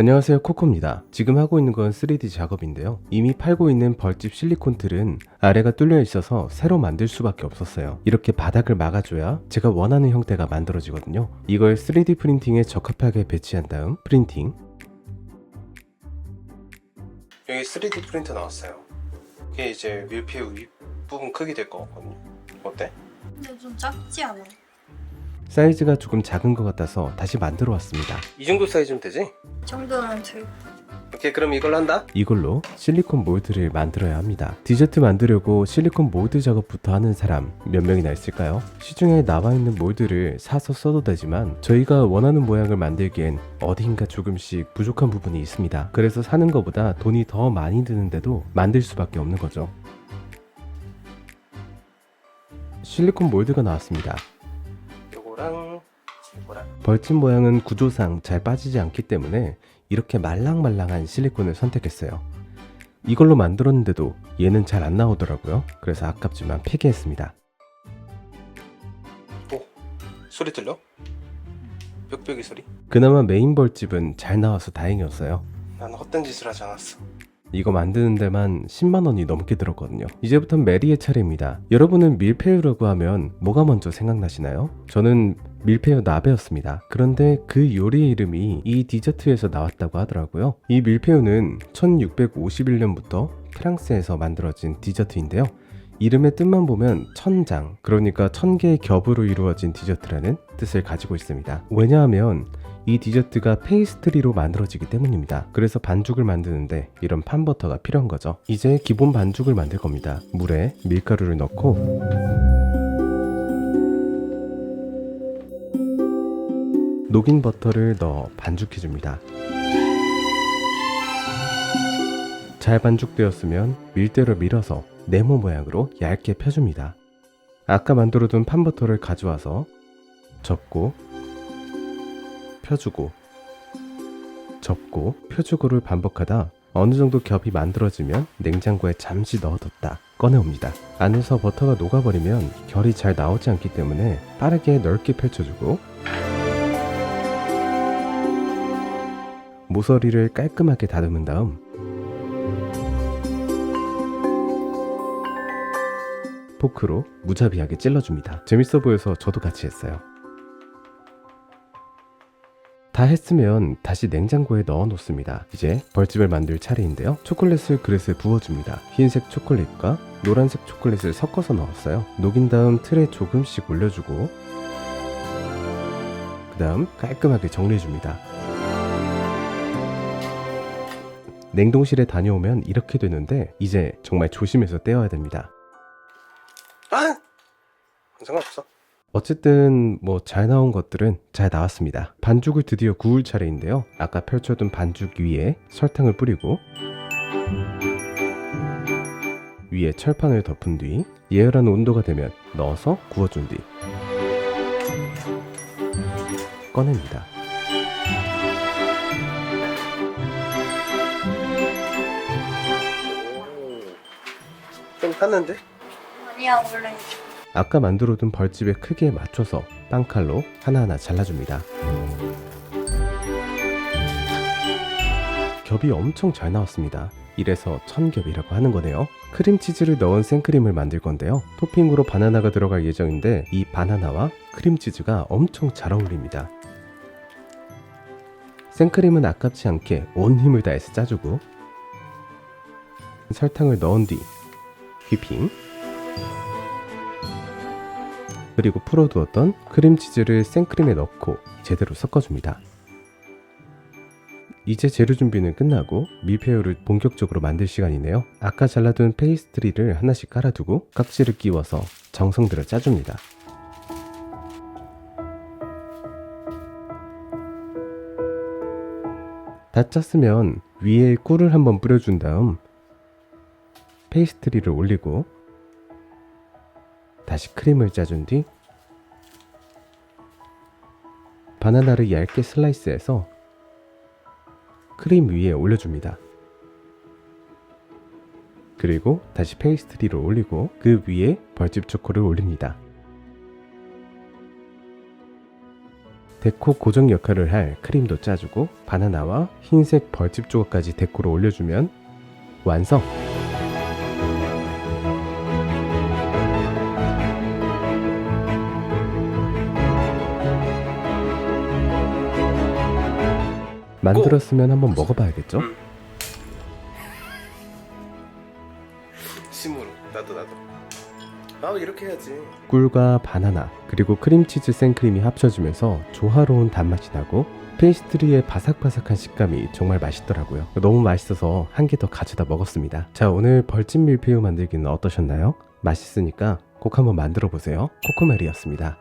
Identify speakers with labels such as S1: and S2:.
S1: 안녕하세요, 코코입니다. 지금 하고 있는 건 3D 작업인데요. 이미 팔고 있는 벌집 실리콘 틀은 아래가 뚫려 있어서 새로 만들 수밖에 없었어요. 이렇게 바닥을 막아줘야 제가 원하는 형태가 만들어지거든요. 이걸 3D 프린팅에 적합하게 배치한 다음 프린팅. 여기 3D 프린터 나왔어요. 이게 이제 밀폐 윗부분 크기 될 것 같거든요. 어때?
S2: 근데 좀 작지 않아?
S1: 사이즈가 조금 작은 것 같아서 다시 만들어 왔습니다. 이 정도 사이즈면 되지?
S2: 이 정도는 될.
S1: 오케이, 그럼 이걸로 한다. 이걸로 실리콘 몰드를 만들어야 합니다. 디저트 만들려고 실리콘 몰드 작업부터 하는 사람 몇 명이나 있을까요? 시중에 나와 있는 몰드를 사서 써도 되지만 저희가 원하는 모양을 만들기엔 어딘가 조금씩 부족한 부분이 있습니다. 그래서 사는 것보다 돈이 더 많이 드는데도 만들 수밖에 없는 거죠. 실리콘 몰드가 나왔습니다. 요거랑 벌집 모양은 구조상 잘 빠지지 않기 때문에 이렇게 말랑말랑한 실리콘을 선택했어요. 이걸로 만들었는데도 얘는 잘 안 나오더라고요. 그래서 아깝지만 폐기했습니다. 오, 소리 들려? 뾱뾱이 소리? 그나마 메인 벌집은 잘 나와서 다행이었어요. 난 헛된 짓을 하지 않았어. 이거 만드는 데만 10만원이 넘게 들었거든요. 이제부터는 메리의 차례입니다. 여러분은 밀푀유라고 하면 뭐가 먼저 생각나시나요? 저는 밀푀유 나베였습니다. 그런데 그 요리의 이름이 이 디저트에서 나왔다고 하더라고요. 이 밀푀유는 1651년부터 프랑스에서 만들어진 디저트인데요. 이름의 뜻만 보면 천장, 그러니까 1000개의 겹으로 이루어진 디저트라는 뜻을 가지고 있습니다. 왜냐하면 이 디저트가 페이스트리로 만들어지기 때문입니다. 그래서 반죽을 만드는데 이런 판버터가 필요한 거죠. 이제 기본 반죽을 만들 겁니다. 물에 밀가루를 넣고 녹인 버터를 넣어 반죽해줍니다. 잘 반죽되었으면 밀대로 밀어서 네모 모양으로 얇게 펴줍니다. 아까 만들어둔 판버터를 가져와서 접고 펴주고 접고 펴주고를 반복하다 어느 정도 겹이 만들어지면 냉장고에 잠시 넣어뒀다 꺼내옵니다. 안에서 버터가 녹아버리면 결이 잘 나오지 않기 때문에 빠르게 넓게 펼쳐주고 모서리를 깔끔하게 다듬은 다음 포크로 무자비하게 찔러줍니다. 재밌어 보여서 저도 같이 했어요. 다 했으면 다시 냉장고에 넣어 놓습니다. 이제 벌집을 만들 차례인데요. 초콜릿을 그릇에 부어줍니다. 흰색 초콜릿과 노란색 초콜릿을 섞어서 넣었어요. 녹인 다음 틀에 조금씩 올려주고 그 다음 깔끔하게 정리해줍니다. 냉동실에 다녀오면 이렇게 되는데 이제 정말 조심해서 떼어야 됩니다. 상관없어. 어쨌든 뭐 잘 나온 것들은 잘 나왔습니다. 반죽을 드디어 구울 차례인데요. 아까 펼쳐둔 반죽 위에 설탕을 뿌리고 위에 철판을 덮은 뒤 예열한 온도가 되면 넣어서 구워준 뒤 꺼냅니다. 좀 탔는데?
S2: 아니야, 원래.
S1: 아까 만들어둔 벌집의 크기에 맞춰서 빵칼로 하나하나 잘라줍니다. 겹이 엄청 잘 나왔습니다. 이래서 1000겹이라고 하는 거네요. 크림치즈를 넣은 생크림을 만들 건데요. 토핑으로 바나나가 들어갈 예정인데 이 바나나와 크림치즈가 엄청 잘 어울립니다. 생크림은 아깝지 않게 온 힘을 다해서 짜주고 설탕을 넣은 뒤 휘핑 그리고 풀어두었던 크림치즈를 생크림에 넣고 제대로 섞어줍니다. 이제 재료 준비는 끝나고 밀푀유를 본격적으로 만들 시간이네요. 아까 잘라둔 페이스트리를 하나씩 깔아두고 깍지를 끼워서 정성 들여 짜줍니다. 다 짰으면 위에 꿀을 한번 뿌려준 다음 페이스트리를 올리고 다시 크림을 짜준 뒤 바나나를 얇게 슬라이스해서 크림 위에 올려줍니다. 그리고 다시 페이스트리를 올리고 그 위에 벌집 초코를 올립니다. 데코 고정 역할을 할 크림도 짜주고 바나나와 흰색 벌집 조각까지 데코로 올려주면 완성! 만들었으면 한번 먹어봐야겠죠?
S3: 심으로 나도 이렇게 해야지.
S1: 꿀과 바나나 그리고 크림치즈 생크림이 합쳐지면서 조화로운 단맛이 나고 페이스트리의 바삭바삭한 식감이 정말 맛있더라고요. 너무 맛있어서 한 개 더 가져다 먹었습니다. 자, 오늘 벌집 밀푀유 만들기는 어떠셨나요? 맛있으니까 꼭 한번 만들어 보세요. 코코멜이었습니다.